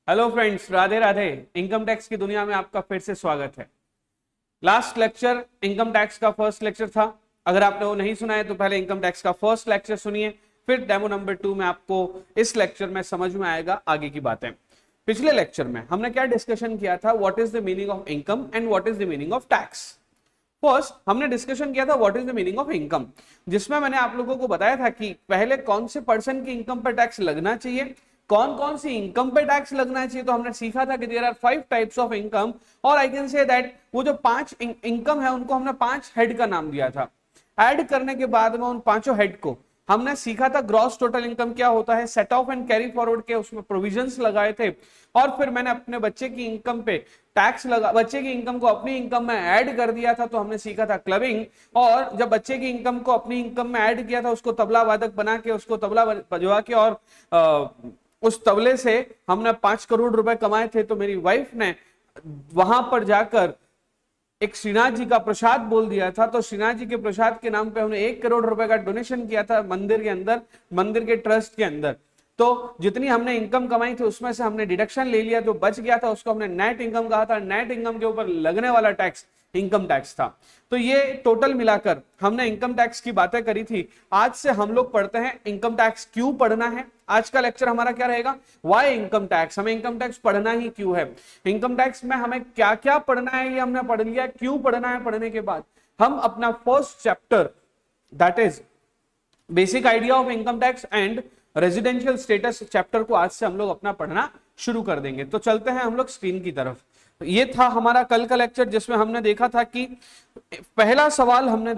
Hello friends, Radhe Radhe. Income tax की दुनिया में आपका फिर से स्वागत है। लास्ट लेक्चर इनकम टैक्स का फर्स्ट लेक्चर था। अगर आपने वो नहीं सुना है तो पहले इनकम टैक्स का फर्स्ट लेक्चर सुनिए, फिर डेमो नंबर 2 में आपको इस लेक्चर में समझ में आएगा आगे की बातें। पिछले लेक्चर में हमने क्या डिस्कशन किया था? What is the meaning of income and what is the meaning of tax. First हमने डिस्कशन किया था what is the meaning of income, जिसमें मैंने आप लोगों को बताया था कि पहले कौन से पर्सन की इनकम पर टैक्स लगना चाहिए, कौन कौन सी इनकम पे टैक्स लगना चाहिए। तो हमने सीखा था कि there are 5 types of income, और आई कैन से दैट वो जो 5 इनकम है उनको हमने 5 हेड का नाम दिया था। ऐड करने के बाद में उन पांचों हेड को हमने सीखा था ग्रॉस टोटल इनकम क्या होता है, set of and carry forward के उसमें प्रोविजंस लगाए थे, और फिर मैंने अपने बच्चे की इनकम पे टैक्स लगा, बच्चे की इनकम को अपनी इनकम में ऐड कर दिया था। तो हमने सीखा था क्लबिंग, और जब बच्चे की इनकम को अपनी इनकम में ऐड किया था उसको तबला वादक बना के उसको तबला बजवा के और उस तबले से हमने 5 करोड़ रुपए कमाए थे। तो मेरी वाइफ ने वहां पर जाकर एक श्रीनाथ जी का प्रसाद बोल दिया था। तो श्रीनाथ जी के प्रसाद के नाम पे हमने 1 करोड़ रुपए का डोनेशन किया था मंदिर के अंदर, मंदिर के ट्रस्ट के अंदर। तो जितनी हमने इनकम कमाई थी उसमें से हमने डिडक्शन ले लिया, जो बच गया था उसको हमने नेट इनकम कहा था। नेट इनकम के ऊपर लगने वाला टैक्स इनकम टैक्स था। तो ये टोटल मिलाकर हमने इनकम टैक्स की बातें करी थी। आज से हम लोग पढ़ते हैं इनकम टैक्स क्यों पढ़ना है। आज का लेक्चर हमारा क्या रहेगा? Why income tax. हमें इनकम टैक्स पढ़ना ही क्यों है, इनकम टैक्स में हमें क्या क्या पढ़ना है ये हमने पढ़ लिया। क्यों पढ़ना है, पढ़ने के बाद हम अपना first chapter that is basic idea of income tax and residential status chapter को आज से हम लोग अपना पढ़ना शुरू कर देंगे। तो चलते हैं हम लोग स्क्रीन की तरफ। ये था हमारा कल का लेक्चर, जिसमें हमने देखा था कि पहला सवाल हमने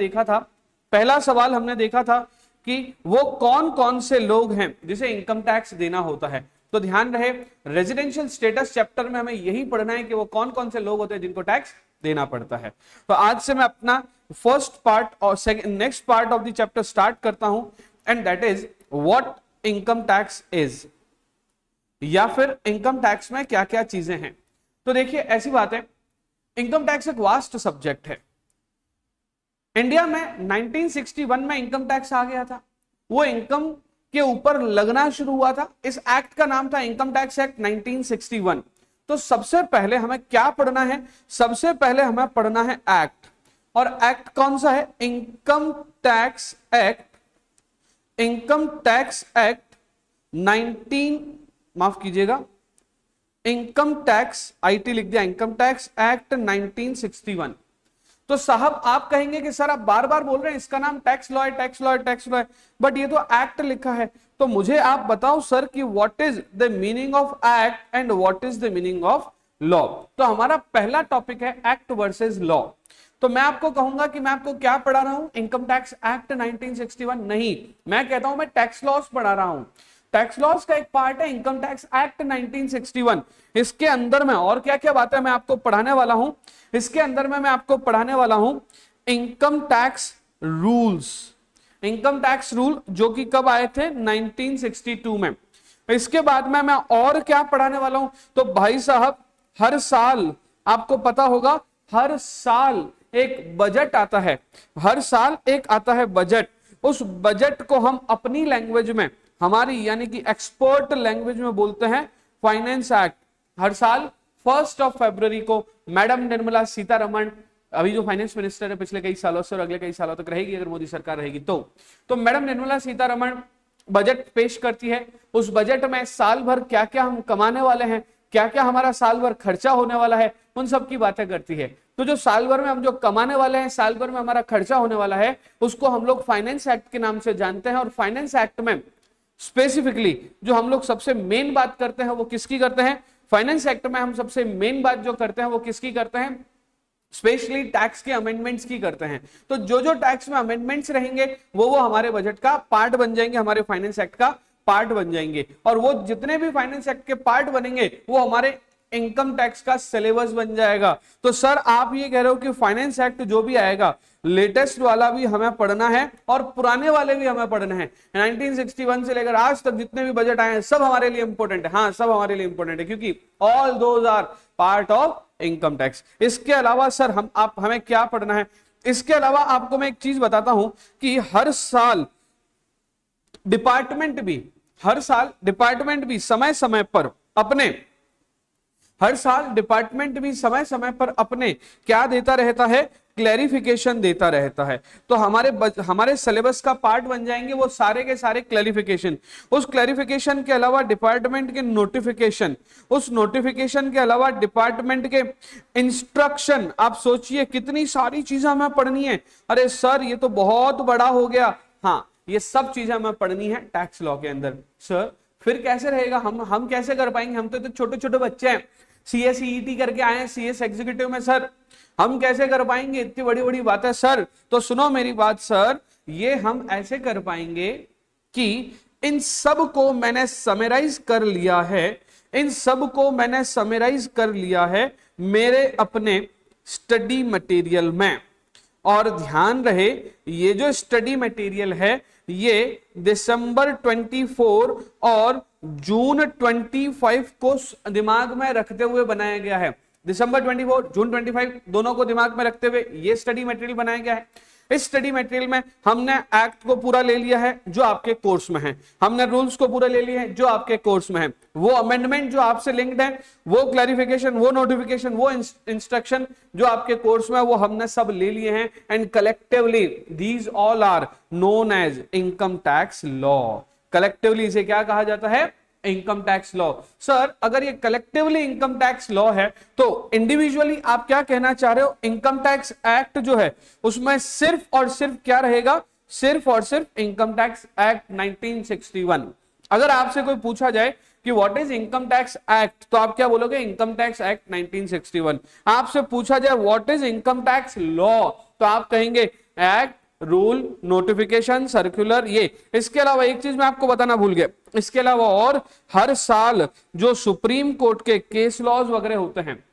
देखा था कि वो कौन कौन से लोग हैं जिसे इनकम टैक्स देना होता है। तो ध्यान रहे, रेजिडेंशियल स्टेटस चैप्टर में हमें यही पढ़ना है कि वो कौन कौन से लोग होते हैं जिनको टैक्स देना पड़ता है। तो आज से मैं अपना फर्स्ट पार्ट और next part of the chapter start करता हूं, and that is what income tax is, या फिर इनकम टैक्स में क्या क्या चीजें हैं। तो देखिए ऐसी बात है, इनकम टैक्स एक वास्ट सब्जेक्ट है। इंडिया में 1961 में इनकम टैक्स आ गया था, वो इनकम के ऊपर लगना शुरू हुआ था। इस एक्ट का नाम था इनकम टैक्स एक्ट 1961। तो सबसे पहले हमें क्या पढ़ना है? सबसे पहले हमें पढ़ना है एक्ट। और एक्ट कौन सा है? इनकम टैक्स एक्ट 19, माफ कीजिएगा, इनकम टैक्स आईटी लिख दिया, इनकम टैक्स एक्ट 1961। तो साहब आप कहेंगे कि सर आप बार बार बोल रहे हैं इसका नाम टैक्स लॉ है, टैक्स लॉ है, टैक्स लॉ है, बट ये तो एक्ट लिखा है। तो मुझे आप बताओ सर कि what is the meaning of act and what is the meaning of law. तो हमारा पहला टॉपिक है एक्ट वर्सेस लॉ। तो मैं आपको कहूंगा कि मैं आपको क्या पढ़ा रहा हूं? इनकम टैक्स एक्ट 1961 नहीं, मैं कहता हूं मैं टैक्स लॉज पढ़ा रहा हूं। टैक्स लॉज का एक पार्ट है इनकम टैक्स एक्ट 1961। इसके अंदर में और क्या क्या बातें मैं आपको पढ़ाने वाला हूं? इसके अंदर में मैं आपको पढ़ाने वाला हूं income tax rules. Income tax rule जो कि कब आए थे? 1962 में। इसके बाद में मैं और क्या पढ़ाने वाला हूं? तो भाई साहब हर साल आपको पता होगा, हर साल एक बजट आता है, हर साल एक आता है बजट। उस बजट को हम अपनी लैंग्वेज में, हमारी यानी कि एक्सपर्ट लैंग्वेज में बोलते हैं फाइनेंस एक्ट। हर साल 1 फरवरी को मैडम निर्मला सीतारमण, अभी जो फाइनेंस मिनिस्टर है पिछले कई सालों से और अगले कई सालों तक रहेगी अगर मोदी सरकार रहेगी तो मैडम निर्मला सीतारमण बजट पेश करती है। उस बजट में साल भर क्या क्या हम कमाने वाले हैं, क्या क्या हमारा साल भर खर्चा होने वाला है, उन सब की बातें करती है। तो जो साल भर में हम जो कमाने वाले हैं, साल भर में हमारा खर्चा होने वाला है, उसको हम लोग फाइनेंस एक्ट के नाम से जानते हैं। और फाइनेंस एक्ट में स्पेसिफिकली जो हम लोग सबसे मेन बात करते हैं वो किसकी करते हैं? फाइनेंस एक्ट में हम सबसे मेन बात जो करते हैं वो किसकी करते हैं? स्पेशली टैक्स के अमेंडमेंट्स की करते हैं। तो जो जो टैक्स में अमेंडमेंट्स रहेंगे वो हमारे बजट का पार्ट बन जाएंगे, हमारे फाइनेंस एक्ट का पार्ट बन जाएंगे। और वो जितने भी फाइनेंस एक्ट के पार्ट बनेंगे वो हमारे इनकम टैक्स का सिलेबस बन जाएगा। तो सर आप ये कह रहे हो कि फाइनेंस एक्ट जो भी आएगा, लेटेस्ट वाला भी हमें पढ़ना है और पुराने वाले भी हमें पढ़ना है। 1961 से लेकर आज तक जितने भी बजट आए हैं सब हमारे लिए इंपॉर्टेंट है। हाँ, सब हमारे लिए इंपॉर्टेंट है क्योंकि all those are part of income tax. इसके अलावा सर हमें क्या पढ़ना है? इसके अलावा आपको मैं एक चीज बताता हूं कि हर साल डिपार्टमेंट भी समय समय पर अपने हर साल डिपार्टमेंट भी समय समय पर अपने क्या देता रहता है, क्लैरिफिकेशन देता रहता है। तो हमारे सिलेबस का पार्ट बन जाएंगे वो सारे के सारे क्लैरिफिकेशन। उस क्लैरिफिकेशन के अलावा डिपार्टमेंट के नोटिफिकेशन, उस नोटिफिकेशन के अलावा डिपार्टमेंट के इंस्ट्रक्शन। आप सोचिए कितनी सारी चीजें हमें पढ़नी है। अरे सर ये तो बहुत बड़ा हो गया। हाँ, ये सब चीजें हमें पढ़नी है टैक्स लॉ के अंदर। सर फिर कैसे रहेगा, हम कैसे कर पाएंगे, हम तो छोटे छोटे बच्चे हैं, सीएस ईईटी करके आए हैं सीएस एग्जीक्यूटिव में, सर हम कैसे कर पाएंगे इतनी बड़ी बड़ी बातें। सर तो सुनो मेरी बात सर, ये हम ऐसे कर पाएंगे कि इन सब को मैंने समराइज कर लिया है, इन सब को मैंने समराइज कर लिया है मेरे अपने स्टडी मटेरियल में। और ध्यान रहे ये जो स्टडी मटेरियल है ये दिसंबर 24 और जून 25 को दिमाग में रखते हुए बनाया गया है। दिसंबर 24 जून 25 दोनों को दिमाग में रखते हुए ये स्टडी मटेरियल बनाया गया है। इस स्टडी मटेरियल में हमने एक्ट को पूरा ले लिया है जो आपके कोर्स में है, हमने रूल्स को पूरा ले लिया है जो आपके कोर्स में है, वो अमेंडमेंट जो आपसे लिंक्ड है, वो क्लैरिफिकेशन, वो नोटिफिकेशन, वो इंस्ट्रक्शन जो आपके कोर्स में है, वो हमने सब ले लिए हैं। And collectively these all are known as income tax law. Collectively इसे क्या कहा जाता है, इनकम टैक्स लॉ। सर अगर ये कलेक्टिवली इनकम टैक्स लॉ है तो इंडिविजुअली आप क्या कहना चाह रहे हो, इनकम टैक्स एक्ट जो है उसमें सिर्फ और सिर्फ क्या रहेगा, सिर्फ और सिर्फ इनकम टैक्स एक्ट 1961। अगर आपसे कोई पूछा जाए कि what is income tax act तो आप क्या बोलोगे, इनकम टैक्स एक्ट 1961। आपसे पूछा जाए what is income tax law तो आप कहेंगे एक्ट, रूल, नोटिफिकेशन, सर्कुलर, ये। इसके अलावा एक चीज मैं आपको बताना भूल गया, इसके अलावा और हर साल जो सुप्रीम कोर्ट के केस लॉज वगैरह होते हैं,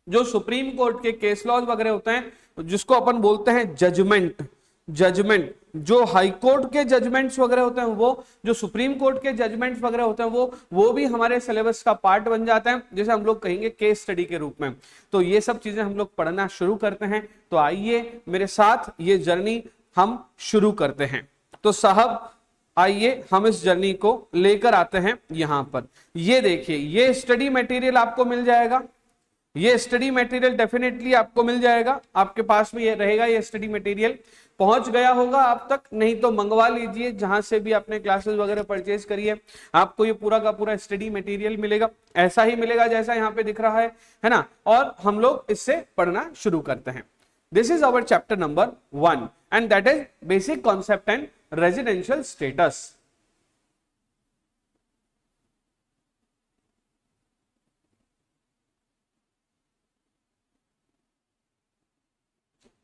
जो सुप्रीम कोर्ट के केस लॉज वगैरह होते हैं जिसको अपन बोलते हैं जजमेंट, जो हाई कोर्ट के जजमेंट्स वगैरह होते हैं, वो जो सुप्रीम कोर्ट के जजमेंट्स वगैरह होते हैं वो भी हमारे सिलेबस का पार्ट बन जाते हैं, जैसे हम लोग कहेंगे केस स्टडी के रूप में। तो ये सब चीजें हम लोग पढ़ना शुरू करते हैं। तो आइए मेरे साथ ये जर्नी हम शुरू करते हैं। तो साहब आइए हम इस जर्नी को लेकर आते हैं यहां पर। ये देखिए ये स्टडी मटेरियल आपको मिल जाएगा, ये स्टडी मटेरियल डेफिनेटली आपको मिल जाएगा, आपके पास में ये रहेगा। ये स्टडी मटेरियल पहुंच गया होगा आप तक, नहीं तो मंगवा लीजिए जहां से भी आपने क्लासेस वगैरह परचेज करी है, आपको ये पूरा का पूरा स्टडी मटेरियल मिलेगा। ऐसा ही मिलेगा जैसा यहाँ पे दिख रहा है ना। और हम लोग इससे पढ़ना शुरू करते हैं। This is our chapter number 1 and that is basic concept and residential status.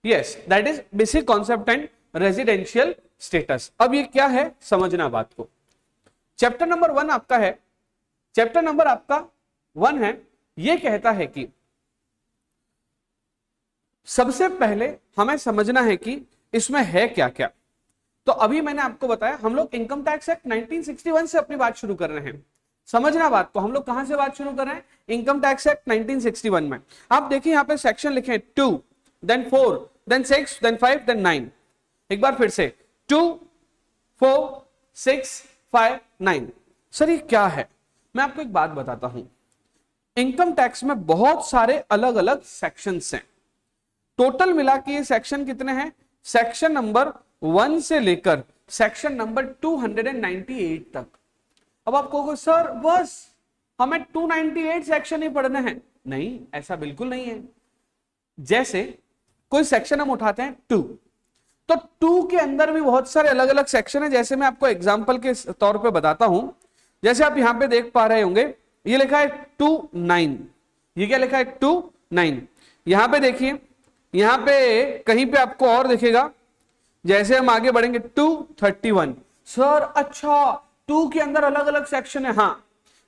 Yes, that is basic concept and residential status. अब ये क्या है समझना बात को। चैप्टर नंबर 1 आपका है, चैप्टर नंबर आपका 1 है। ये कहता है कि सबसे पहले हमें समझना है कि इसमें है क्या क्या। तो अभी मैंने आपको बताया हम लोग इनकम टैक्स एक्ट 1961 से अपनी बात शुरू कर रहे हैं। समझना बात को, हम लोग कहां से बात शुरू कर रहे हैं, इनकम टैक्स एक्ट 1961 में। आप देखिए यहां पे सेक्शन लिखे 2 then 4 then 6 then 5 then 9। एक बार फिर से 2 4 6 5 9। सर ये क्या है, मैं आपको एक बात बताता हूं। इनकम टैक्स में बहुत सारे अलग अलग सेक्शंस हैं। टोटल मिला के ये सेक्शन कितने हैं, सेक्शन नंबर 1 से लेकर सेक्शन नंबर 298 तक। अब आप कहोगे सर बस हमें 298 सेक्शन ही पढ़ने हैं। नहीं, ऐसा बिल्कुल नहीं है। जैसे कोई सेक्शन हम उठाते हैं 2, तो 2 के अंदर भी बहुत सारे अलग अलग सेक्शन है। जैसे मैं आपको एग्जांपल के तौर पे बताता हूं, जैसे आप यहां पे देख पा रहे होंगे ये लिखा है 2(9), ये क्या लिखा है 2(9). यहां पे देखिए, यहां पे कहीं पे आपको और दिखेगा, जैसे हम आगे बढ़ेंगे 231। सर अच्छा 2 के अंदर अलग अलग सेक्शन है, हाँ।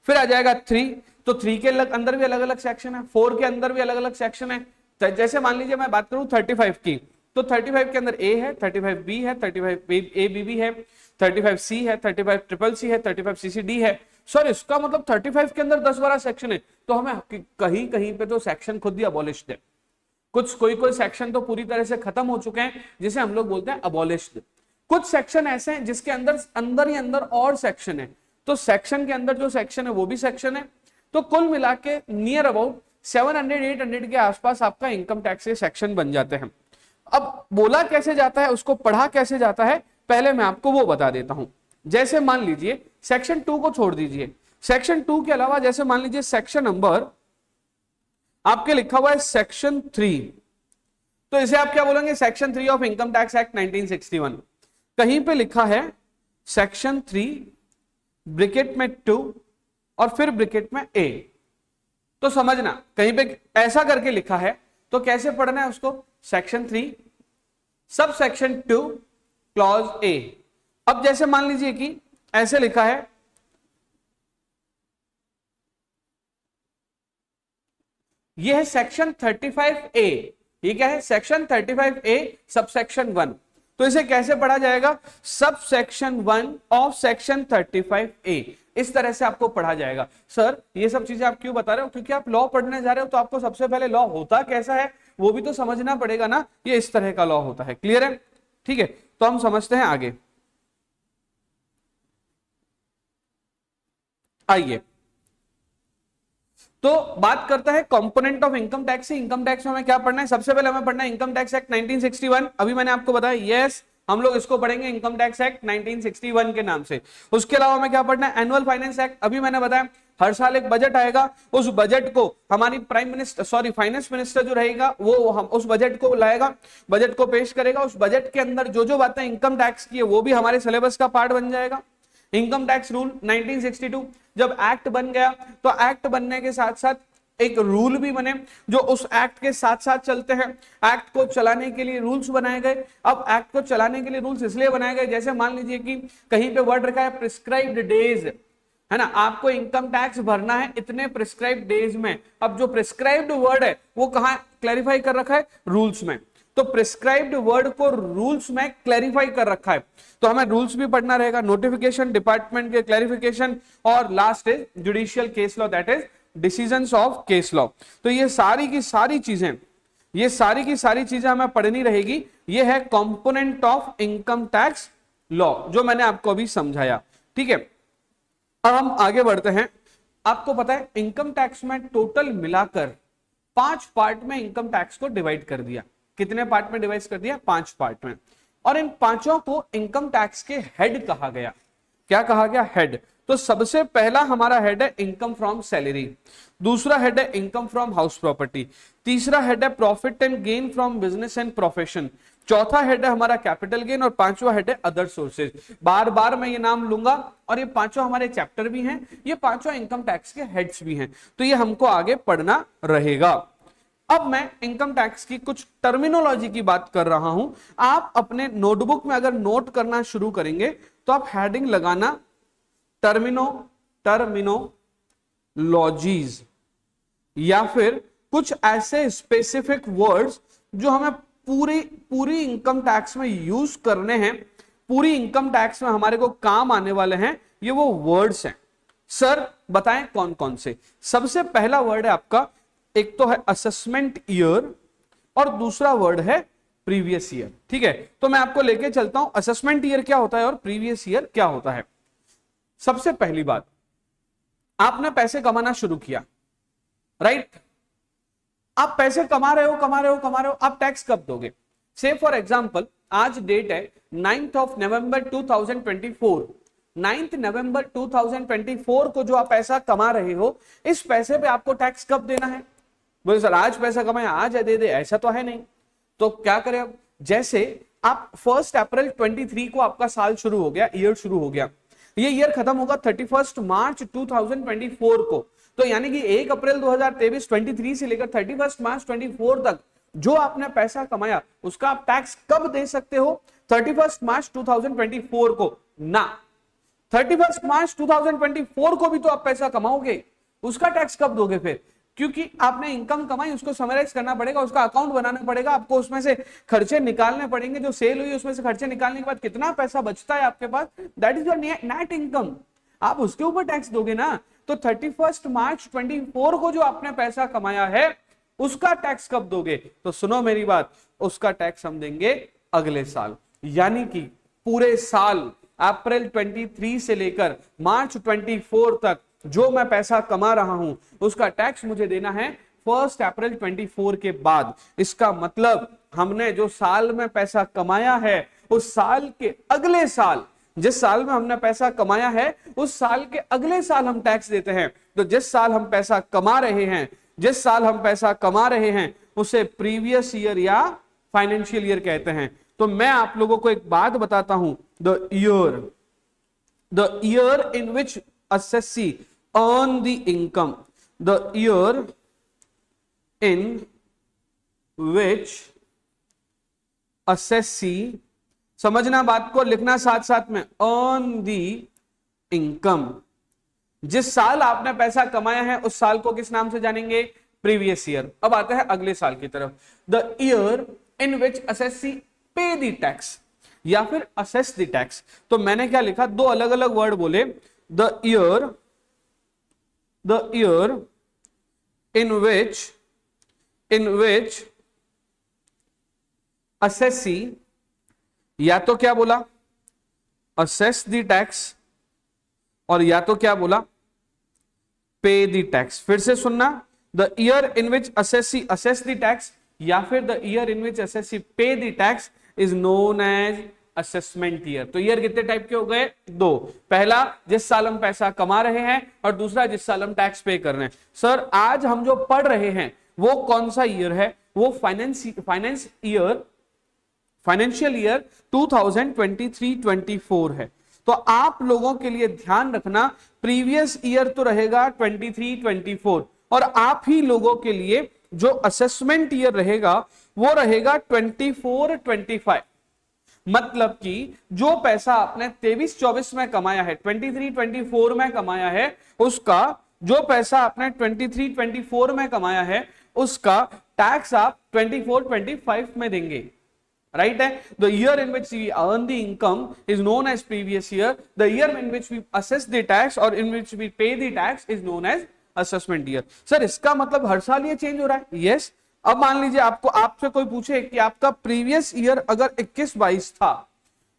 फिर आ जाएगा 3, तो 3 के अंदर भी अलग अलग सेक्शन है, 4 के अंदर भी अलग अलग सेक्शन है। जैसे मान लीजिए मैं बात करूं 35 की, तो 35 के अंदर ए है, 35B है, 35ABB है, 35C है, 35CCC है, 35CCD है। सर इसका मतलब 35 के अंदर 10-12 सेक्शन है। तो हमें कहीं कहीं पे तो सेक्शन खुद ही अबॉलिश्ड है, कुछ कोई सेक्शन तो पूरी तरह से खत्म हो चुके हैं जिसे हम लोग बोलते हैं अबॉलिश्ड। कुछ सेक्शन ऐसे हैं जिसके अंदर ही अंदर और सेक्शन है। तो सेक्शन के अंदर जो सेक्शन है वो भी सेक्शन है, तो कुल मिला के नियर अबाउट 700-800 के आसपास आपका इनकम टैक्स के सेक्शन बन जाते हैं। अब बोला कैसे जाता है, उसको पढ़ा कैसे जाता है, पहले मैं आपको वो बता देता हूं। जैसे मान लीजिए सेक्शन 2 को छोड़ दीजिए, सेक्शन 2 के अलावा जैसे मान लीजिए सेक्शन नंबर आपके लिखा हुआ है सेक्शन 3, तो इसे आप क्या बोलेंगे, section 3 of income tax act 1961। कहीं पे लिखा है सेक्शन 3 ब्रैकेट में 2 और फिर ब्रैकेट में ए, तो समझना कहीं पे ऐसा करके लिखा है तो कैसे पढ़ना है उसको, section 3 sub section 2 clause A. अब जैसे मान लीजिए कि ऐसे लिखा है, यह है सेक्शन 35A, ये क्या है, सेक्शन 35A सब सेक्शन 1, तो इसे कैसे पढ़ा जाएगा, sub section 1 of section 35A, इस तरह से आपको पढ़ा जाएगा। सर ये सब चीजें आप क्यों बता रहे हो, क्योंकि आप लॉ पढ़ने जा रहे हो तो आपको सबसे पहले लॉ होता कैसा है वो भी तो समझना पड़ेगा ना, ये इस तरह का लॉ होता है। क्लियर है, ठीक है, तो हम समझते हैं आगे। आइए तो बात करता है कंपोनेंट ऑफ इनकम टैक्स से। इनकम टैक्स में हमें क्या पढ़ना है, सबसे पहले हमें पढ़ना है इनकम टैक्स एक्ट 1961। अभी मैंने आपको बताया, यस हम लोग इसको पढ़ेंगे इनकम टैक्स एक्ट 1961 के नाम से। उसके अलावा हमें क्या पढ़ना है, एनुअल फाइनेंस एक्ट। अभी मैंने बताया हर साल एक बजट आएगा, उस बजट को हमारी फाइनेंस मिनिस्टर जो रहेगा वो हम उस बजट को लाएगा, बजट को पेश करेगा, उस बजट के अंदर जो जो बातें इनकम टैक्स की है वो भी हमारे सिलेबस का पार्ट बन जाएगा। इनकम टैक्स रूल 1962 जब एक्ट बन गया तो एक्ट बनने के साथ साथ एक रूल भी बने जो उस एक्ट के साथ साथ चलते हैं। एक्ट को चलाने के लिए रूल्स बनाए गए। अब एक्ट को चलाने के लिए रूल्स इसलिए बनाए गए, जैसे मान लीजिए कि कहीं पे वर्ड रखा है प्रिस्क्राइब्ड डेज, है ना, आपको इनकम टैक्स भरना है इतने प्रिस्क्राइब्ड डेज में। अब जो प्रिस्क्राइब्ड वर्ड है वो कहां क्लैरिफाई कर रखा है, रूल्स में, तो प्रिस्क्राइब्ड वर्ड को रूल्स में क्लैरिफाई कर रखा है, तो हमें रूल्स भी पढ़ना रहेगा, नोटिफिकेशन, डिपार्टमेंट के क्लैरिफिकेशन, और last is judicial case law, that is decisions of case law. तो ये सारी की सारी चीजें, ये सारी की सारी चीजें हमें पढ़नी रहेगी। ये है component of income tax law जो मैंने आपको अभी समझाया, ठीक है। अब हम आगे बढ़ते हैं। आपको पता है इनकम टैक्स में टोटल मिलाकर 5 पार्ट में इनकम टैक्स को डिवाइड कर दिया। कितने पार्ट में डिवाइड कर दिया, 5 पार्ट में, और इन पांचों को इनकम टैक्स के हेड कहा गया। क्या कहा गया, हेड। तो सबसे पहला हमारा हेड है इनकम फ्रॉम सैलरी, दूसरा हेड है इनकम फ्रॉम हाउस प्रॉपर्टी, तीसरा हेड है profit and gain from business and profession, चौथा हेड है हमारा कैपिटल गेन, और पांचवा हेड है अदर सोर्सेज। बार बार मैं ये नाम लूंगा, और ये पांचों हमारे चैप्टर भी हैं, ये पांचों इनकम टैक्स के हेड्स भी हैं, तो ये हमको आगे पढ़ना रहेगा। अब मैं इनकम टैक्स की कुछ टर्मिनोलॉजी की बात कर रहा हूं। आप अपने नोटबुक में अगर नोट करना शुरू करेंगे तो आप हेडिंग लगाना टर्मिनोलॉजीज, या फिर कुछ ऐसे स्पेसिफिक वर्ड्स जो हमें पूरी इनकम टैक्स में यूज करने हैं, पूरी इनकम टैक्स में हमारे को काम आने वाले हैं, ये वो वर्ड्स हैं। सर बताएं कौन कौन से। सबसे पहला वर्ड है आपका, एक तो है असेसमेंट ईयर और दूसरा वर्ड है प्रीवियस ईयर, ठीक है। तो मैं आपको लेके चलता हूं असेसमेंट ईयर क्या होता है और प्रीवियस ईयर क्या होता है। सबसे पहली बात, आपने पैसे कमाना शुरू किया, राइट, आप पैसे कमा रहे हो, आप टैक्स कब दोगे। से फॉर एग्जांपल आज डेट है 9th of November 2024, 9th November 2024 को जो आप पैसा कमा रहे हो, इस पैसे पे आपको टैक्स कब देना है। बोले सर आज पैसा कमाया आज दे दे, ऐसा तो है नहीं। तो क्या करें अब, जैसे आप 1 अप्रैल 23 को आपका साल शुरू हो गया, ईयर शुरू हो गया, ये ईयर खत्म होगा 31 मार्च 2024 को, तो यानी कि 1 अप्रैल 2023 से लेकर 31 मार्च 24 तक जो आपने पैसा कमाया उसका आप टैक्स कब दे सकते हो, 31 मार्च 2024 को ना, 31 मार्च 2024 को भी तो आप पैसा कमाओगे, उसका टैक्स कब दोगे फिर, क्योंकि आपने इनकम कमाई, उसको समराइज करना पड़ेगा, उसका अकाउंट बनाना पड़ेगा, आपको उसमें से खर्चे निकालने पड़ेंगे, जो सेल हुई उसमें से खर्चे निकालने के बाद कितना पैसा बचता है आपके पास, that is your net income, आप उसके ऊपर टैक्स दोगे ना। तो 31 मार्च 24 को जो आपने पैसा कमाया है उसका टैक्स कब दोगे, तो सुनो मेरी बात, उसका टैक्स हम देंगे अगले साल, यानी कि पूरे साल अप्रैल 23 से लेकर मार्च 24 तक जो मैं पैसा कमा रहा हूं उसका टैक्स मुझे देना है 1 अप्रैल 24 के बाद। इसका मतलब हमने जो साल में पैसा कमाया है उस साल के अगले साल, जिस साल में हमने पैसा कमाया है उस साल के अगले साल हम टैक्स देते हैं। तो जिस साल हम पैसा कमा रहे हैं, जिस साल हम पैसा कमा रहे हैं उसे प्रीवियस ईयर या फाइनेंशियल ईयर कहते हैं। तो मैं आप लोगों को एक बात बताता हूं, the year in which assessee earn the income, the year in which assessee, समझना बात को, लिखना साथ साथ में, earn the income, जिस साल आपने पैसा कमाया है उस साल को किस नाम से जानेंगे? Previous year. अब आता है अगले साल की तरफ, the year in which assessee पे द टैक्स या फिर असेस द टैक्स। तो मैंने क्या लिखा, दो अलग अलग वर्ड बोले, the year in which assessee, या तो क्या बोला assess the tax और या तो क्या बोला pay the tax। फिर से सुनना, the year in which assessee assess the tax या फिर the year in which assessee pay the tax is known as assessment year. तो ईयर कितने टाइप के हो गए? दो। पहला जिस साल हम पैसा कमा रहे हैं और दूसरा जिस साल हम टैक्स पे कर रहे हैं। सर आज हम जो पढ़ रहे हैं वो कौन सा ईयर है? वो फाइनेंशियल ईयर 2023-24 है। तो आप लोगों के लिए ध्यान रखना, प्रीवियस ईयर तो रहेगा 23-24 और आप ही लोगों के लिए जो असेसमेंट ईयर रहेगा वो रहेगा 24-25। मतलब कि जो पैसा आपने 23-24 में कमाया है, 23-24 में कमाया है, उसका जो पैसा आपने 23-24 में कमाया है उसका टैक्स आप 24-25 में देंगे। राइट है? The year in which we earn the income is known as previous year, the year in which we assess the tax और in which we pay the tax is known as assessment year. Sir इसका मतलब हर साल ये change हो रहा है? Yes. अब मान लीजिए आपसे कोई पूछे कि आपका प्रीवियस ईयर अगर 21-22 था,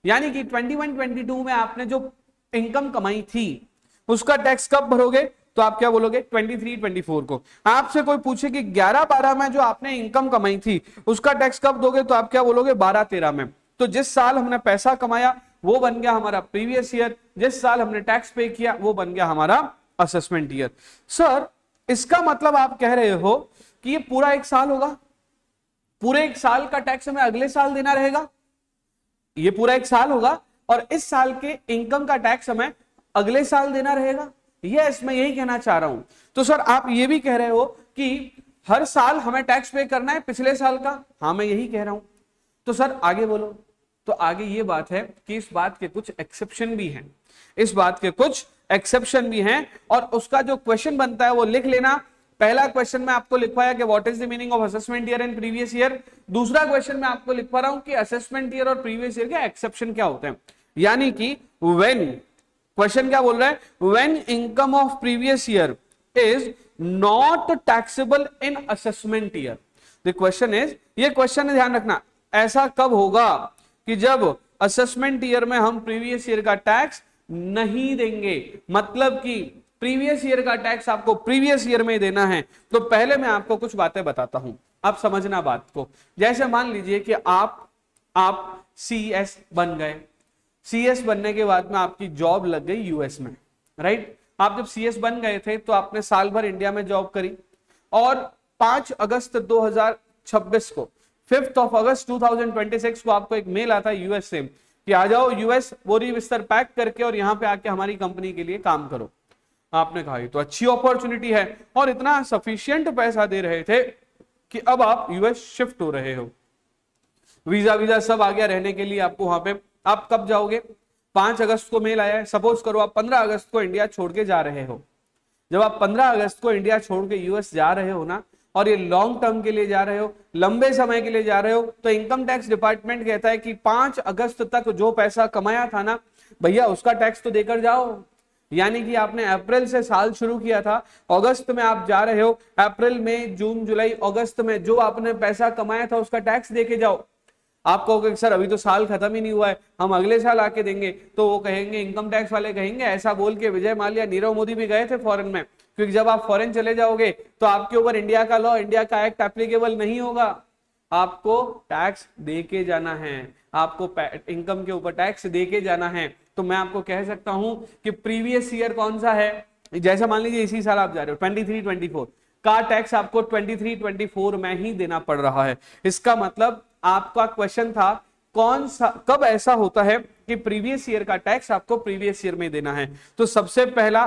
यानी कि 21-22 में आपने जो इनकम कमाई थी उसका टैक्स कब भरोगे? तो आप क्या बोलोगे? 23-24 को। आपसे कोई पूछे कि 11-12 में जो आपने इनकम कमाई थी उसका टैक्स कब दोगे? तो आप क्या बोलोगे? 12-13 में। तो जिस साल हमने पैसा कमाया वो बन गया हमारा प्रीवियस ईयर, जिस साल हमने टैक्स पे किया वो बन गया हमारा असेसमेंट ईयर। सर इसका मतलब आप कह रहे हो कि ये पूरा एक साल होगा, पूरे एक साल का टैक्स हमें अगले साल देना रहेगा? ये पूरा एक साल होगा और इस साल के इनकम का टैक्स हमें अगले साल देना रहेगा? यस, मैं यही कहना चाह रहा हूं। तो सर आप ये भी कह रहे हो कि हर साल हमें टैक्स पे करना है पिछले साल का? हाँ मैं यही कह रहा हूं। तो सर आगे बोलो। तो आगे ये बात है कि इस बात के कुछ एक्सेप्शन भी हैं, इस बात के कुछ एक्सेप्शन भी हैं और उसका जो क्वेश्चन बनता है वो लिख लेना। पहला क्वेश्चन में आपको लिखवाया कि what is the meaning of assessment year and previous year. दूसरा क्वेश्चन में आपको लिखवा रहा हूं कि असेसमेंट ईयर और प्रीवियस ईयर के एक्सेप्शन क्या होते हैं। यानी कि व्हेन, क्वेश्चन क्या बोल रहा है? When income of previous year is not taxable in assessment year. The question is, ये क्वेश्चन ध्यान रखना, ऐसा कब होगा कि जब असेसमेंट ईयर में हम प्रीवियस ईयर का टैक्स नहीं देंगे। मतलब कि प्रीवियस ईयर का टैक्स आपको प्रीवियस ईयर में देना है। तो पहले मैं आपको कुछ बातें बताता हूं, आप समझना बात को। जैसे मान लीजिए कि आप सीएस बन गए, सीएस बनने के बाद में आपकी जॉब लग गई यूएस में। राइट? आप जब सीएस बन गए थे तो आपने साल भर इंडिया में जॉब करी और 5 अगस्त 2026 को, 5 अगस्त 2026 को आपको एक मेल आता है यूएस से कि आ जाओ यूएस, बोरी बिस्तर पैक करके और यहां पे आके हमारी कंपनी के लिए काम करो। आपने कहा ये तो अच्छी अपॉर्चुनिटी है और इतना सफिशिएंट पैसा दे रहे थे कि अब आप यूएस शिफ्ट हो रहे हो, वीजा सब आ गया रहने के लिए आपको वहां पे। आप कब जाओगे? 5 अगस्त को मेल आया है, सपोज करो आप 15 अगस्त को इंडिया छोड़ के जा रहे हो। जब आप 15 अगस्त को इंडिया छोड़ के यूएस जा रहे हो ना, और ये लॉन्ग टर्म के लिए जा रहे हो, लंबे समय के लिए जा रहे हो, तो इनकम टैक्स डिपार्टमेंट कहता है कि 5 अगस्त तक जो पैसा कमाया था ना भैया उसका टैक्स तो देकर जाओ। यानी कि आपने अप्रैल से साल शुरू किया था, अगस्त में आप जा रहे हो, अप्रैल मई जून जुलाई अगस्त में जो आपने पैसा कमाया था उसका टैक्स देके जाओ। आप कहोगे कि सर अभी तो साल खत्म ही नहीं हुआ है, हम अगले साल आके देंगे, तो वो कहेंगे, इनकम टैक्स वाले कहेंगे, ऐसा बोल के विजय माल्या, नीरव मोदी भी गए थे फॉरेन में, क्योंकि जब आप फॉरेन चले जाओगे तो आपके ऊपर इंडिया का लॉ, इंडिया का एक्ट एप्लीकेबल नहीं होगा, आपको टैक्स दे के जाना है, आपको इनकम के ऊपर टैक्स दे के जाना है। तो मैं आपको कह सकता हूं कि प्रीवियस ईयर कौन सा है, जैसा मान लीजिए इसी साल आप जा रहे हो 23-24 का टैक्स आपको 23-24 में ही देना पड़ रहा है। इसका मतलब आपका क्वेश्चन था कौन सा, कब ऐसा होता है कि प्रीवियस ईयर का टैक्स आपको प्रीवियस ईयर में देना है। तो सबसे पहला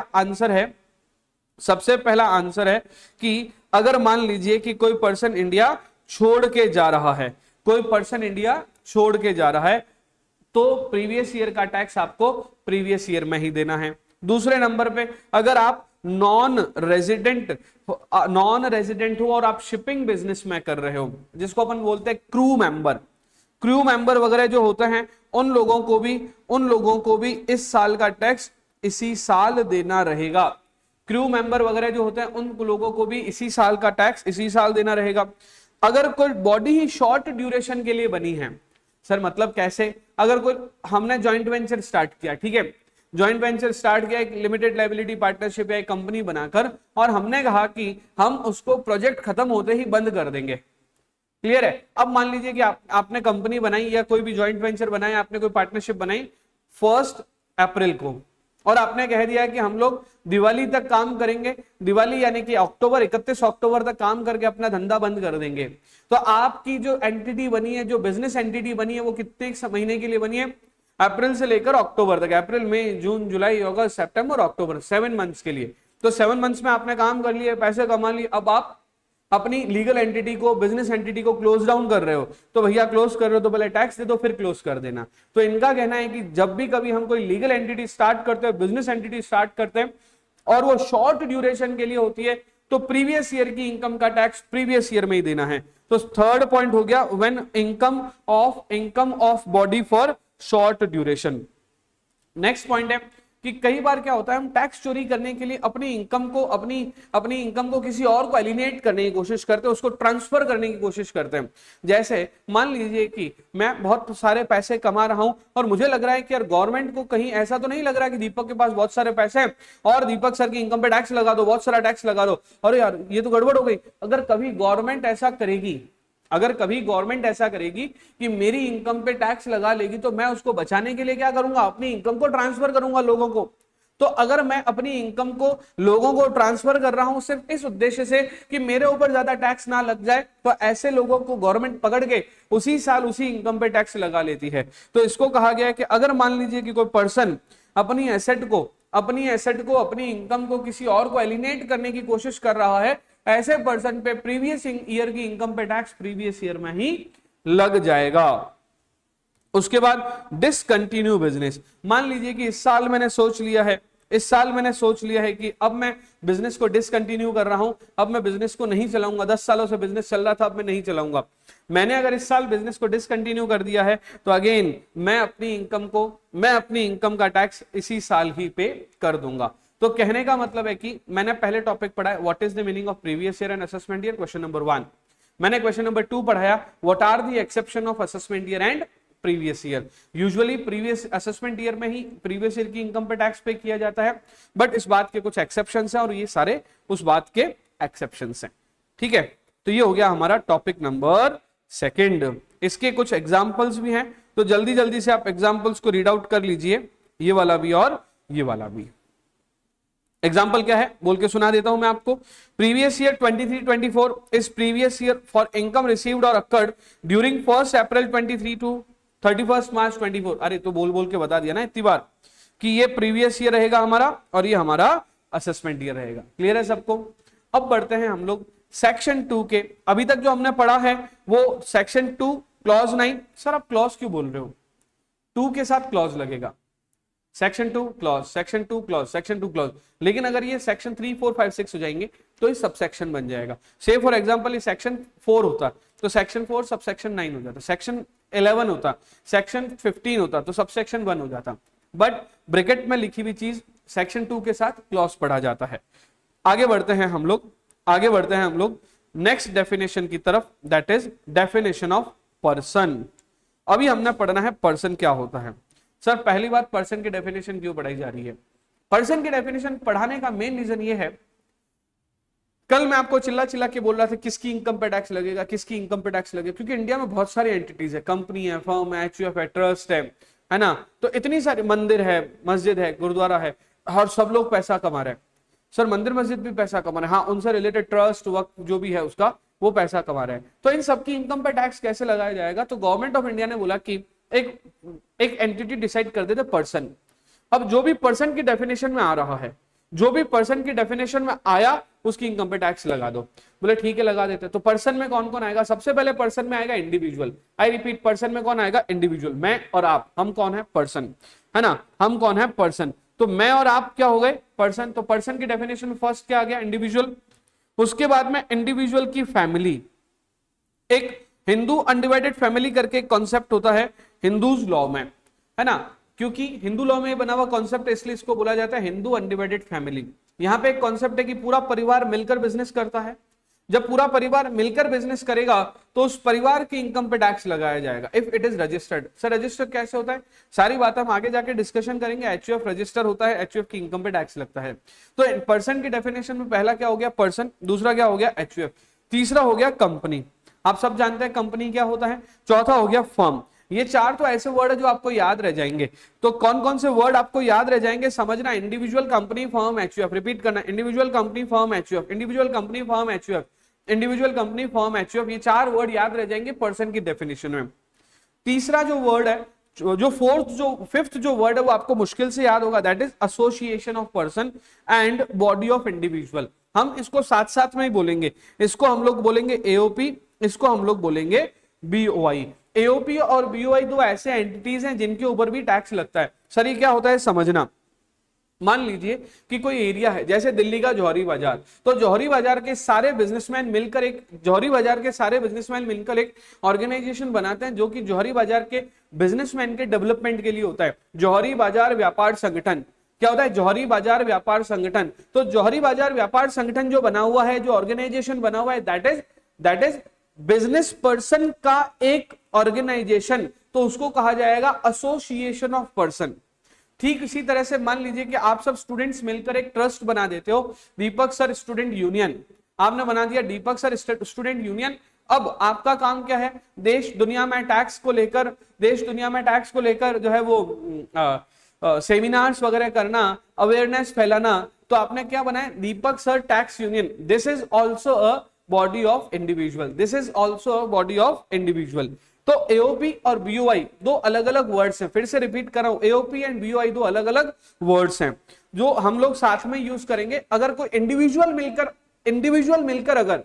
आंसर है कि अगर मान लीजिए कि कोई पर्सन इंडिया छोड़ के जा रहा है, कोई पर्सन इंडिया छोड़ के जा रहा है, तो प्रीवियस ईयर का टैक्स आपको प्रीवियस ईयर में ही देना है। दूसरे नंबर पे अगर आप नॉन रेजिडेंट हो और आप शिपिंग बिजनेस में कर रहे हो, जिसको अपन बोलते हैं क्रू मेंबर वगैरह जो होते हैं, उन लोगों को भी इस साल का टैक्स इसी साल देना रहेगा। क्रू मेंबर वगैरह जो होते हैं उन लोगों को भी इसी साल का टैक्स इसी साल देना रहेगा। अगर कोई बॉडी ही शॉर्ट ड्यूरेशन के लिए बनी है, सर मतलब कैसे, अगर कोई हमने जॉइंट वेंचर स्टार्ट किया, ठीक है, जॉइंट वेंचर स्टार्ट किया, एक लिमिटेड लायबिलिटी पार्टनरशिप या एक कंपनी बनाकर, और हमने कहा कि हम उसको प्रोजेक्ट खत्म होते ही बंद कर देंगे, क्लियर है। अब मान लीजिए कि आपने कंपनी बनाई या कोई भी जॉइंट वेंचर बनाया, आपने कोई पार्टनरशिप बनाई 1 अप्रैल को, और आपने कह दिया कि हम लोग दिवाली तक काम करेंगे, दिवाली यानी कि 31 अक्टूबर तक काम करके अपना धंधा बंद कर देंगे। तो आपकी जो एंटिटी बनी है, जो बिजनेस एंटिटी बनी है, वो कितने महीने के लिए बनी है, अप्रैल से लेकर अक्टूबर तक, अप्रैल मई जून जुलाई अगस्त सितंबर अक्टूबर, 7 मंथ्स के लिए। तो 7 मंथ्स में आपने काम कर लिए, पैसे कमा लिए, अब आप अपनी लीगल एंटिटी को, बिजनेस एंटिटी को क्लोज डाउन कर रहे हो, तो भैया क्लोज कर रहे हो तो पहले टैक्स दे दो फिर क्लोज कर देना। तो इनका कहना है कि जब भी कभी हम कोई लीगल एंटिटी स्टार्ट करते हैं, बिजनेस एंटिटी स्टार्ट करते हैं, और वो शॉर्ट ड्यूरेशन के लिए होती है, तो प्रीवियस ईयर की इनकम का टैक्स प्रीवियस ईयर में ही देना है। तो थर्ड पॉइंट हो गया when income of body for short duration. Next point है कि कई बार क्या होता है, हम टैक्स चोरी करने के लिए अपनी इनकम को किसी और को एलिनेट करने की कोशिश करते हैं, उसको ट्रांसफर करने की कोशिश करते हैं। जैसे मान लीजिए कि मैं बहुत सारे पैसे कमा रहा हूं और मुझे लग रहा है कि यार गवर्नमेंट को कहीं ऐसा तो नहीं लग रहा कि दीपक के पास बहुत सारे पैसे हैं और दीपक सर की इनकम पे टैक्स लगा दो, बहुत सारा टैक्स लगा दो, अरे यार ये तो गड़बड़ हो गई। अगर कभी गवर्नमेंट ऐसा करेगी कि मेरी इनकम पे टैक्स लगा लेगी, तो मैं उसको बचाने के लिए क्या करूंगा, अपनी इनकम को ट्रांसफर करूंगा लोगों को। तो अगर मैं अपनी इनकम को लोगों को ट्रांसफर कर रहा हूं सिर्फ इस उद्देश्य से कि मेरे ऊपर ज्यादा टैक्स ना लग जाए, तो ऐसे लोगों को गवर्नमेंट पकड़ के उसी साल उसी इनकम पे टैक्स लगा लेती है। तो इसको कहा गया है कि अगर मान लीजिए कि कोई पर्सन अपनी एसेट को अपनी इनकम को किसी और को एलिनेट करने की कोशिश कर रहा है, ऐसे पर्सन पे प्रीवियस ईयर की इनकम पे टैक्स प्रीवियस ईयर में ही लग जाएगा। उसके बाद डिसकंटिन्यू बिजनेस, मान लीजिए कि इस साल मैंने सोच लिया है कि अब मैं बिजनेस को डिसकंटिन्यू कर रहा हूं, अब मैं बिजनेस को नहीं चलाऊंगा, 10 सालों से बिजनेस चल रहा था, अब मैं नहीं चलाऊंगा। मैंने अगर इस साल बिजनेस को डिसकंटिन्यू कर दिया है, तो अगेन मैं अपनी इनकम का टैक्स इसी साल ही पे कर दूंगा। तो कहने का मतलब है कि मैंने पहले टॉपिक पढ़ा what is the meaning of previous year and assessment year, question number 1। मैंने क्वेश्चन नंबर 2 पढ़ाया what are the exception of assessment year and previous year. Usually previous assessment year में ही प्रीवियस ईयर की income पे tax pay किया जाता है, but इस बात के कुछ एक्सेप्शंस हैं और ये सारे उस बात के एक्सेप्शंस हैं, ठीक है। तो ये हो गया हमारा टॉपिक नंबर 2। इसके कुछ एग्जांपल्स भी हैं, तो जल्दी जल्दी से आप एग्जांपल्स को रीड आउट कर लीजिए, ये वाला भी और ये वाला भी। एग्जाम्पल क्या है बोल के सुना देता हूं मैं आपको। Previous year 23-24 is previous year for income received और अकर्ड ड्यूरिंग 1 अप्रैल 23 टू 31 मार्च 24। अरे तो बोल बोल के बता दिया ना इतनी बार कि ये प्रीवियस ईयर रहेगा हमारा और ये हमारा असेसमेंट ईयर रहेगा। क्लियर है सबको। अब बढ़ते हैं हम लोग सेक्शन 2 के। अभी तक जो हमने पढ़ा है वो सेक्शन 2 क्लॉज 9। सर आप क्लॉज क्यों बोल रहे हो, 2 के साथ क्लॉज लगेगा, section 2 clause, section 2 clause, section 2 clause. लेकिन अगर ये सेक्शन 3, 4, 5, 6 हो जाएंगे तो ये सबसेक्शन बन जाएगा। से फॉर एग्जांपल ये सेक्शन 4 होता तो सेक्शन 4 सबसेक्शन 9 हो जाता, सेक्शन 11 होता, सेक्शन 15 होता तो सबसेक्शन 1 हो जाता। बट ब्रैकेट में लिखी हुई चीज सेक्शन 2 के साथ क्लॉज पढ़ा जाता है। आगे बढ़ते हैं हम लोग नेक्स्ट डेफिनेशन की तरफ, that is definition of person. अभी हमने पढ़ना है पर्सन क्या होता है। सर पहली बात, पर्सन की डेफिनेशन क्यों पढ़ाई जा रही है? पर्सन की डेफिनेशन पढ़ाने का मेन रीजन ये है, कल मैं आपको चिल्ला चिल्ला के बोल रहा था किसकी इनकम पे टैक्स लगेगा, किसकी इनकम पे टैक्स लगेगा, क्योंकि इंडिया में बहुत सारी एंटिटीज है, कंपनी है, फर्म है, एचयूएफ है, ट्रस्ट है ना, तो इतनी सारी मंदिर है, मस्जिद है, गुरुद्वारा है, और सब लोग पैसा कमा रहे हैं। सर मंदिर मस्जिद भी पैसा कमा रहे हैं, हाँ उनसे रिलेटेड ट्रस्ट वक्त जो भी है उसका वो पैसा कमा रहे हैं, तो इन सबकी इनकम पे टैक्स कैसे लगाया जाएगा? तो गवर्नमेंट ऑफ इंडिया ने बोला कि एक एंटिटी डिसाइड कर देते पर्सन। अब जो भी पर्सन की डेफिनेशन में आ रहा है, जो भी पर्सन की डेफिनेशन में आया उसकी इनकम पे टैक्स लगा दो। बोले ठीक है लगा देते। तो पर्सन में कौन कौन आएगा? सबसे पहले पर्सन में आएगा इंडिविजुअल। आई रिपीट, पर्सन में कौन आएगा? इंडिविजुअल। मैं और आप, हम कौन है? पर्सन, है ना, हम कौन है? पर्सन। तो मैं और आप क्या हो गए? पर्सन। तो पर्सन की डेफिनेशन में फर्स्ट क्या आ गया? इंडिविजुअल। उसके बाद में इंडिविजुअल की फैमिली, एक हिंदू अनडिवाइडेड फैमिली करके एक कॉन्सेप्ट होता है हिंदूज लॉ में, है ना, क्योंकि हिंदू लॉ में बना हुआ कॉन्सेप्ट है इसलिए इसको बोला जाता है हिंदू अनडिवाइडेड फैमिली। यहां पे एक कॉन्सेप्ट है कि पूरा परिवार मिलकर बिजनेस करता है। जब पूरा परिवार मिलकर बिजनेस करेगा तो उस परिवार की इनकम पे टैक्स लगाया जाएगा if it is registered. Sir register कैसे होता है? सारी बात हम आगे जाके डिस्कशन करेंगे। एचयूएफ रजिस्टर होता है, एचयूएफ की इनकम पे टैक्स लगता है। तो पर्सन की डेफिनेशन में पहला क्या हो गया? पर्सन। दूसरा क्या हो गया? एचयूएफ। तीसरा हो गया कंपनी। आप सब जानते हैं कंपनी क्या होता है। चौथा हो गया फर्म। ये चार तो ऐसे वर्ड है जो आपको याद रह जाएंगे। तो कौन कौन से वर्ड आपको याद रह जाएंगे समझना। Individual company firm HUF, repeat करना, individual company firm HUF, individual company firm HUF, individual company firm HUF. ये चार वर्ड याद रह जाएंगे पर्सन की डेफिनेशन में। तीसरा जो वर्ड है, जो फिफ्थ जो वर्ड है वो आपको मुश्किल से याद होगा, that is association of person and body of individual. हम इसको साथ साथ में ही बोलेंगे। इसको हम लोग बोलेंगे एओपी, इसको हम लोग बोलेंगे बीओआई। एओपी और बीओआई दो ऐसे एंटिटीज हैं जिनके ऊपर भी टैक्स लगता है। सर ये क्या होता है समझना। मान लीजिए कि कोई एरिया है, जैसे दिल्ली का जौहरी बाजार, तो जौहरी बाजार के सारे बिजनेसमैन मिलकर एक ऑर्गेनाइजेशन बनाते हैं जो कि जौहरी बाजार के बिजनेसमैन के डेवलपमेंट के लिए होता है। जौहरी बाजार व्यापार संगठन क्या होता है? जौहरी बाजार व्यापार संगठन। तो जौहरी बाजार व्यापार संगठन जो बना हुआ है, जो ऑर्गेनाइजेशन बना हुआ है, दैट इज बिजनेस पर्सन का एक ऑर्गेनाइजेशन, तो उसको कहा जाएगा एसोसिएशन ऑफ पर्सन। ठीक इसी तरह से मान लीजिए कि आप सब स्टूडेंट्स मिलकर एक ट्रस्ट बना देते हो, दीपक सर स्टूडेंट यूनियन। आपने बना दिया दीपक सर स्टूडेंट यूनियन। अब आपका काम क्या है? देश दुनिया में टैक्स को लेकर जो है वो सेमिनार्स वगैरह करना, अवेयरनेस फैलाना। तो आपने क्या बनाया? Deepak sir tax union. This is also a body of individual, this is also a body of individual. तो एओपी और बीओआई दो अलग अलग वर्ड्स हैं। फिर से रिपीट कर रहा हूं, एओपी एंड बीओआई दो अलग अलग वर्ड्स हैं जो हम लोग साथ में यूज करेंगे। अगर कोई इंडिविजुअल मिलकर अगर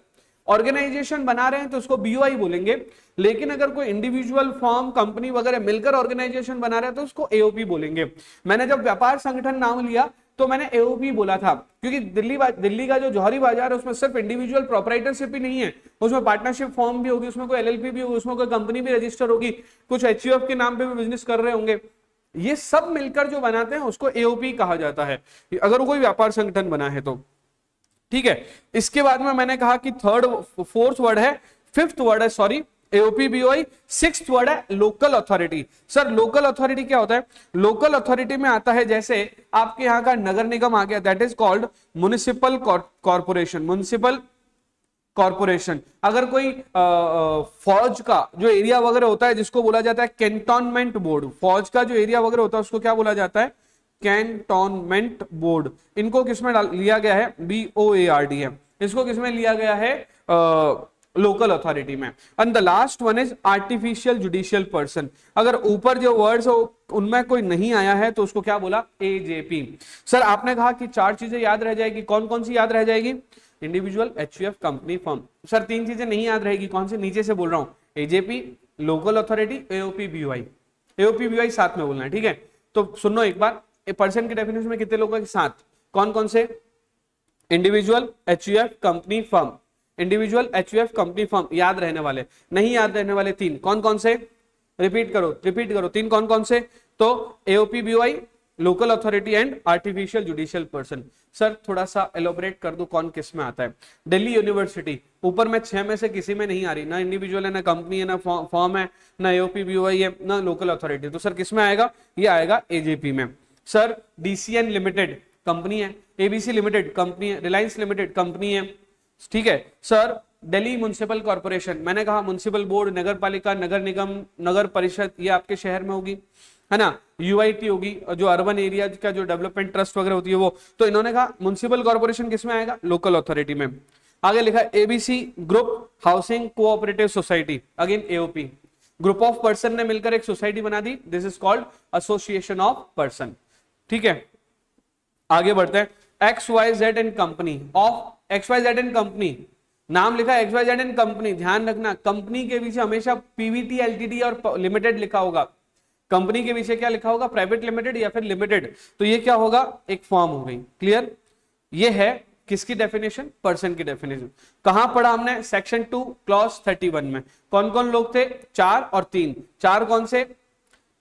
ऑर्गेनाइजेशन बना रहे हैं तो उसको बीओआई बोलेंगे, लेकिन अगर कोई इंडिविजुअल फर्म कंपनी वगैरह मिलकर ऑर्गेनाइजेशन बना रहे हैं तो उसको एओपी बोलेंगे। मैंने जब व्यापार संगठन नाम लिया तो मैंने एओपी बोला था, क्योंकि दिल्ली का जो जौहरी बाजार है उसमें सिर्फ इंडिविजुअल प्रोप्राइटरशिप ही नहीं है, उसमें पार्टनरशिप फॉर्म भी होगी, उसमें कोई एलएलपी भी होगी, उसमें कोई कंपनी भी रजिस्टर होगी, कुछ एचयूएफ के नाम पे भी बिजनेस कर रहे होंगे। ये सब मिलकर जो बनाते हैं उसको एओपी कहा जाता है, अगर कोई व्यापार संगठन बना है तो। ठीक है, इसके बाद में मैंने कहा कि फोर्थ वर्ड है, फिफ्थ वर्ड है sorry, AOP BOI. Sixth word है local authority. Sir local authority क्या होता है? लोकल अथॉरिटी में आता है जैसे आपके यहाँ का नगर निगम आ गया, that is called municipal corporation. Municipal corporation. अगर कोई फौज का जो एरिया वगैरह होता है जिसको बोला जाता है कैंटोनमेंट बोर्ड, फौज का जो एरिया वगैरह होता है उसको क्या बोला जाता है? Cantonment board. इनको किसमें लिया गया है? BOARD है। इसको किसमें लिया गया है? लोकल अथॉरिटी में। And the last one is artificial judicial person. अगर ऊपर जो वर्ड्स हो उनमें कोई नहीं आया है तो उसको क्या बोला? AJP। सर आपने कहा कि चार चीजें याद रह जाएगी, कौन कौन सी याद रह जाएगी? Individual, HUF, company, firm. Sir तीन चीजें नहीं याद रहेगी, कौन सी? नीचे से बोल रहा हूं, AJP, local authority, AOP BOI. AOP BOI साथ में बोलना है, ठीक है? तो सुनो एक बार, पर्सन की डेफिनेशन में कितने लोगों के साथ? कौन कौन से? Individual, HUF, company, firm. Individual, HUF, company, firm याद रहने वाले। नहीं याद रहने वाले तीन कौन कौन से? रिपीट करो तीन कौन कौन से? तो AOP BOI, local authority and artificial judicial person. Sir थोड़ा सा एलोबरेट कर दूं कौन किस में आता है। दिल्ली यूनिवर्सिटी ऊपर में 6 में से किसी में नहीं आ रही, ना इंडिविजुअल है, ना कंपनी है, ना फॉर्म है, ना एओपी बीओआई है, ना लोकल अथॉरिटी। तो सर किस में आएगा, ये आएगा एजेपी में। सर डीसीएन लिमिटेड कंपनी है, एबीसी लिमिटेड कंपनी है, रिलायंस लिमिटेड कंपनी है, ठीक है। सर दिल्ली म्युनिसिपल कॉर्पोरेशन, मैंने कहा म्युनिसिपल बोर्ड, नगर पालिका, नगर निगम, नगर परिषद, ये आपके शहर में होगी, है ना। यूआईटी होगी जो अर्बन एरिया का जो डेवलपमेंट ट्रस्ट वगैरह होती है वो। तो इन्होंने कहा म्युनिसिपल कॉर्पोरेशन किस में आएगा, लोकल अथॉरिटी में। आगे लिखा ABC group housing cooperative society, again AOP, group of person ने मिलकर एक सोसाइटी बना दी, this is called association of person, ठीक है। आगे बढ़ते हैं, XYZ and company of XYZ and company, नाम लिखा XYZ एंड कंपनी, ध्यान रखना कंपनी के पीछे हमेशा पीवीटी एलटीडी और लिमिटेड लिखा होगा, कंपनी के पीछे क्या लिखा होगा, प्राइवेट लिमिटेड या फिर लिमिटेड। तो ये क्या होगा, एक फॉर्म हो गई, क्लियर। ये है किसकी डेफिनेशन, पर्सन की डेफिनेशन। कहां पढ़ा हमने, सेक्शन 2 क्लॉज 31 में। कौन कौन लोग थे, 4 और 3। 4 कौन से,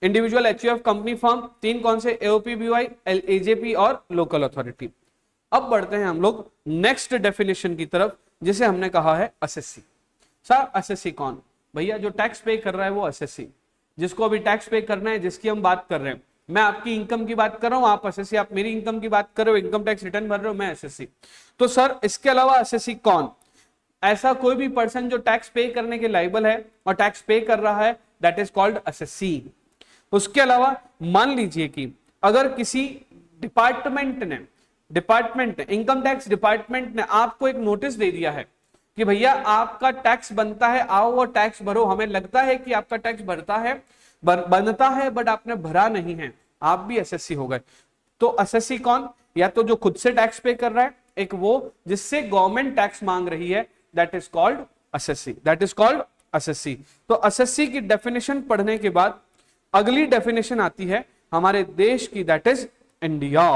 इंडिविजुअल, एचयूएफ, कंपनी, फर्म। 3 कौन से, एओपी बीओआई, एजेपी और लोकल अथॉरिटी। अब बढ़ते हैं हम लोग नेक्स्ट डेफिनेशन की तरफ, जिसे हमने कहा है एसएससी। सर एसएससी कौन, भैया जो टैक्स पे कर रहा है वो एसएससी, जिसको अभी टैक्स पे करना है, जिसकी हम बात कर रहे हैं। मैं आपकी इनकम की बात कर रहा हूं, आप एसएससी, आप मेरी इनकम की बात कर रहे हो, इनकम टैक्स रिटर्न भर रहे हो, मैं एसएससी। तो सर इसके अलावा एसएससी कौन, ऐसा कोई भी पर्सन जो टैक्स पे करने के लायबल है और टैक्स पे कर रहा है, दैट इज कॉल्ड एसएससी। उसके अलावा मान लीजिए कि अगर किसी डिपार्टमेंट ने इनकम टैक्स डिपार्टमेंट ने आपको एक नोटिस दे दिया है कि भैया आपका टैक्स बनता है, आओ वो टैक्स भरो, हमें लगता है कि आपका टैक्स बनता है बट आपने भरा नहीं है, आप भी एसएससी हो गए। तो एसएससी कौन, या तो जो खुद से टैक्स पे कर रहा है, एक वो जिससे गवर्नमेंट टैक्स मांग रही है, that is called SSC, that is called SSC. तो एसएससी की डेफिनेशन पढ़ने के बाद अगली डेफिनेशन आती है हमारे देश की, that is India.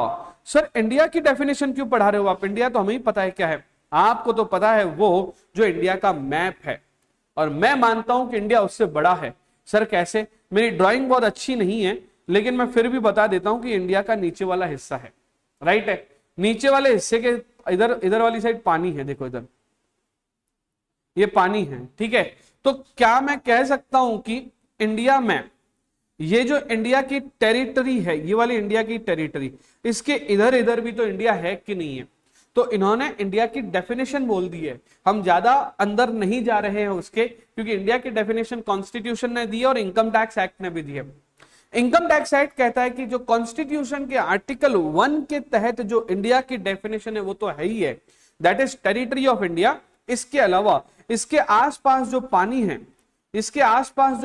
Sir India की डेफिनेशन क्यों पढ़ा रहे हो आप, इंडिया तो हमें ही पता है क्या है, आपको तो पता है वो जो इंडिया का मैप है, और मैं मानता हूं कि इंडिया उससे बड़ा है। सर कैसे, मेरी ड्राइंग बहुत अच्छी नहीं है लेकिन मैं फिर भी बता देता हूं कि इंडिया का नीचे वाला हिस्सा है, राइट है, नीचे वाले हिस्से के इधर वाली साइड पानी है, देखो इधर ये पानी है, ठीक है। तो क्या मैं कह सकता हूं कि इंडिया में ये जो इंडिया की टेरिटरी है, ये वाली इंडिया की टेरिटरी, इसके इधर भी तो इंडिया है कि नहीं है। तो इन्होंने इंडिया की डेफिनेशन बोल दी है, हम ज्यादा अंदर नहीं जा रहे हैं उसके, क्योंकि इंडिया की डेफिनेशन कॉन्स्टिट्यूशन ने दी है और इनकम टैक्स एक्ट ने भी दी है। इनकम टैक्स एक्ट कहता है कि जो कॉन्स्टिट्यूशन के आर्टिकल 1 के तहत जो इंडिया की डेफिनेशन है वो तो है ही है, that is territory of India. इसके अलावा इसके आसपास जो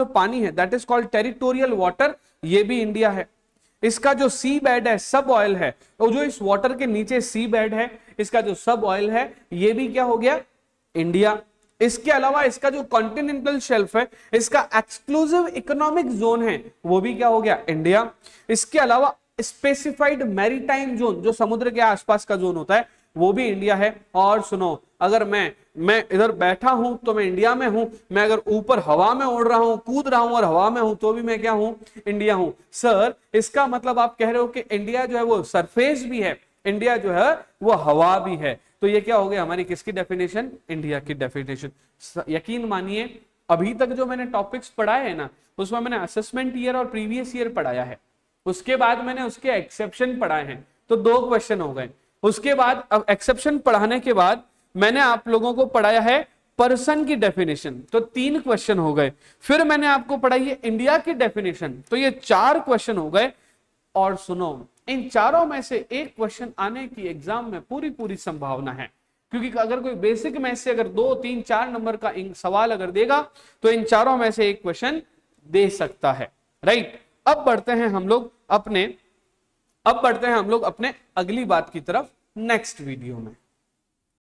पानी है, that is called territorial water, ये भी इंडिया है। इसका जो सी बेड है, सब ऑयल है, और जो इस वाटर के नीचे सी बेड है, इसका जो सब ऑयल है, ये भी क्या हो गया, इंडिया। इसके अलावा इसका जो कॉन्टिनेंटल शेल्फ है, इसका एक्सक्लूसिव इकोनॉमिक जोन है, वो भी क्या हो गया, इंडिया। इसके अलावा स्पेसिफाइड मैरीटाइम जोन, जो समुद्र के आसपास का जोन होता है, वो भी इंडिया है। और सुनो, अगर मैं इधर बैठा हूं तो मैं इंडिया में हूं, मैं अगर ऊपर हवा में उड़ रहा हूं, कूद रहा हूं और हवा में हूं, तो भी मैं क्या हूं, इंडिया हूं। सर इसका मतलब आप कह रहे हो कि इंडिया जो है वो सरफेस भी है, इंडिया जो है वो हवा भी है। तो ये क्या हो गया, हमारी किसकी डेफिनेशन, इंडिया की डेफिनेशन। यकीन मानिए अभी तक जो मैंने टॉपिक्स पढ़ाए हैं ना, उसमें मैंने असेसमेंट ईयर और प्रीवियस ईयर पढ़ाया है, उसके बाद मैंने उसके एक्सेप्शन पढ़ाए हैं, तो 2 क्वेश्चन हो गए। उसके बाद अब एक्सेप्शन पढ़ाने के बाद मैंने आप लोगों को पढ़ाया है पर्सन की डेफिनेशन, तो 3 क्वेश्चन हो गए। फिर मैंने आपको पढ़ाई है इंडिया की डेफिनेशन, तो ये 4 क्वेश्चन हो गए। और सुनो, इन चारों में से एक क्वेश्चन आने की एग्जाम में पूरी संभावना है, क्योंकि अगर कोई बेसिक मैथ से अगर 2, 3, 4 नंबर का सवाल अगर देगा तो इन चारों में से एक क्वेश्चन दे सकता है, राइट। अब बढ़ते हैं हम लोग अपने अगली बात की तरफ नेक्स्ट वीडियो में।